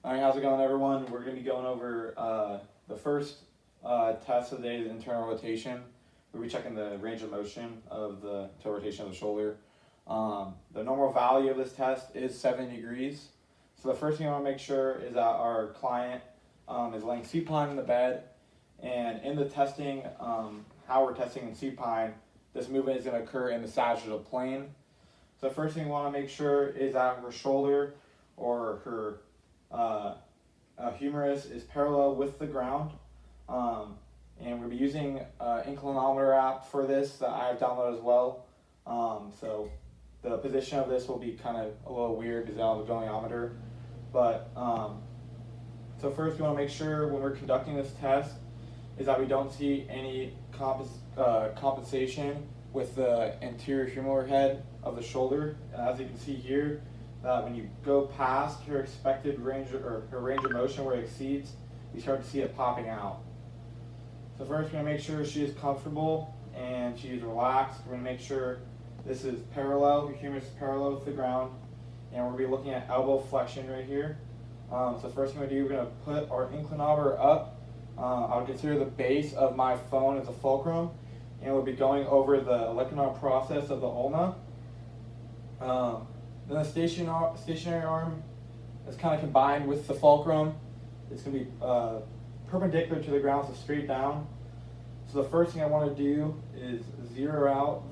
All right, how's it going, everyone? We're going to be going over the first test of the day, the internal rotation. We'll be checking the range of motion of the internal rotation of the shoulder. The normal value of this test is 70 degrees. So the first thing I want to make sure is that our client is laying supine in the bed. And in the testing, how we're testing in supine, this movement is going to occur in the sagittal plane. So the first thing we want to make sure is that her shoulder or her humerus is parallel with the ground. And we'll be using inclinometer app for this that I've downloaded as well. So the position of this will be kind of a little weird because I have a goniometer. But so first we want to make sure when we're conducting this test is that we don't see any compensation with the anterior humeral head of the shoulder. As you can see here, when you go past her expected range or her range of motion where it exceeds, you start to see it popping out. So first we're going to make sure she is comfortable and she is relaxed. We're going to make sure this is parallel, your humerus is parallel with the ground, and we'll be looking at elbow flexion right here. So first thing we're going to do, we're going to put our inclinometer up. I would consider the base of my phone as a fulcrum, and we'll be going over the electroneuric process of the ulna. Then the stationary arm is kind of combined with the fulcrum. It's going to be perpendicular to the ground, so straight down. So the first thing I want to do is zero out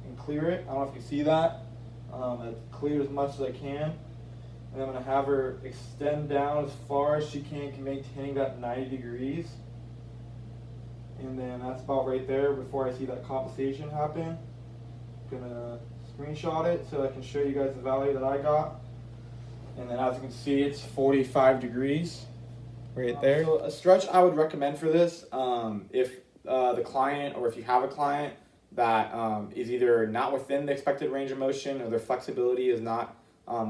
and clear it. I don't know if you can see that. It's cleared as much as I can. And I'm going to have her extend down as far as she can, maintaining that 90 degrees. And then that's about right there before I see that compensation happen. I'm going to screenshot it so I can show you guys the value that I got. And then as you can see, it's 45 degrees right there. So a stretch I would recommend for this, if the client or if you have a client that is either not within the expected range of motion or their flexibility is not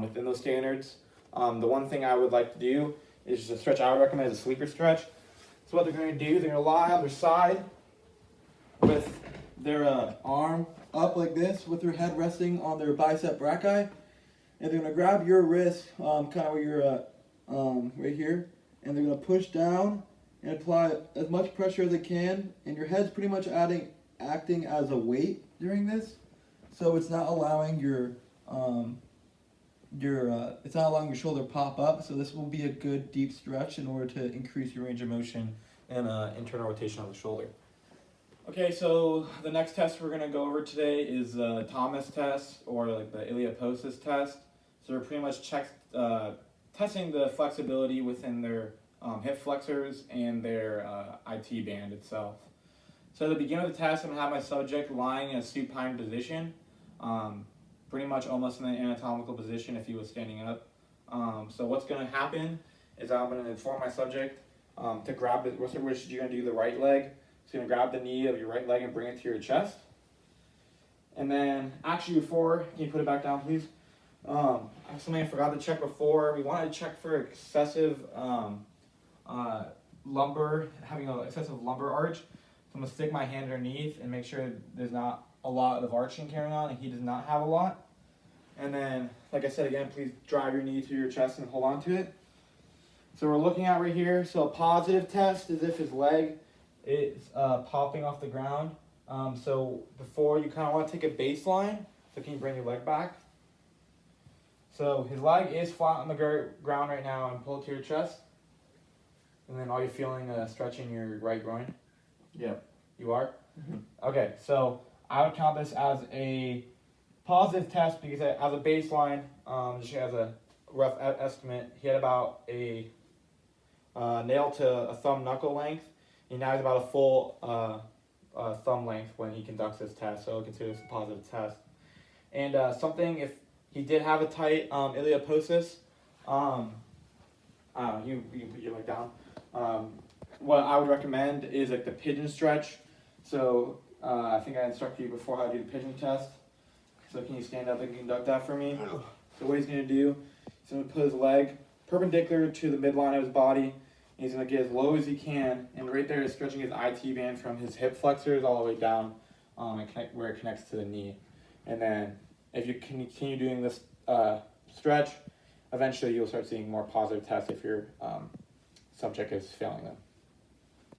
within those standards. The one thing I would like to do is just a stretch I would recommend is a sleeper stretch. So what they're going to do, they're going to lie on their side with their arm up like this with their head resting on their bicep brachii. And they're going to grab your wrist kind of where you're at, right here. And they're going to push down and apply as much pressure as they can. And your head's pretty much acting as a weight during this. So it's not allowing your shoulder pop up. So this will be a good deep stretch in order to increase your range of motion and internal rotation of the shoulder. Okay, so the next test we're going to go over today is the Thomas test, or like the iliopsoas test. So we're pretty much testing the flexibility within their hip flexors and their IT band itself. So at the beginning of the test, I'm going to have my subject lying in a supine position, pretty much almost in the anatomical position if he was standing up. So what's going to happen is I'm going to inform my subject to grab it. Which you're going to do the right leg. So you're going to grab the knee of your right leg and bring it to your chest. And then, actually before, can you put it back down please? Something I forgot to check before. We wanted to check for excessive having an excessive lumbar arch. So I'm going to stick my hand underneath and make sure there's not a lot of arching carrying on, and he does not have a lot. And then, like I said again, please drive your knee to your chest and hold on to it. So we're looking at right here, so a positive test is if his leg is popping off the ground. So before, you kind of want to take a baseline. So can you bring your leg back? So his leg is flat on the ground right now, and pull it to your chest. And then are you feeling stretching your right groin? Yeah. You are? Mm-hmm. Okay, so I would count this as a positive test because as a baseline, just as a rough estimate, he had about a nail to a thumb knuckle length. And now he's about a full thumb length when he conducts this test, so I'll consider this a positive test. And something, if he did have a tight iliopsoas, you can put your leg down. What I would recommend is like the pigeon stretch. So I think I instructed you before how to do the pigeon test. So can you stand up and conduct that for me? So what he's going to do, he's going to put his leg perpendicular to the midline of his body. And he's going to get as low as he can. And right there is stretching his IT band from his hip flexors all the way down where it connects to the knee. And then if you continue doing this stretch, eventually you'll start seeing more positive tests if your subject is failing them.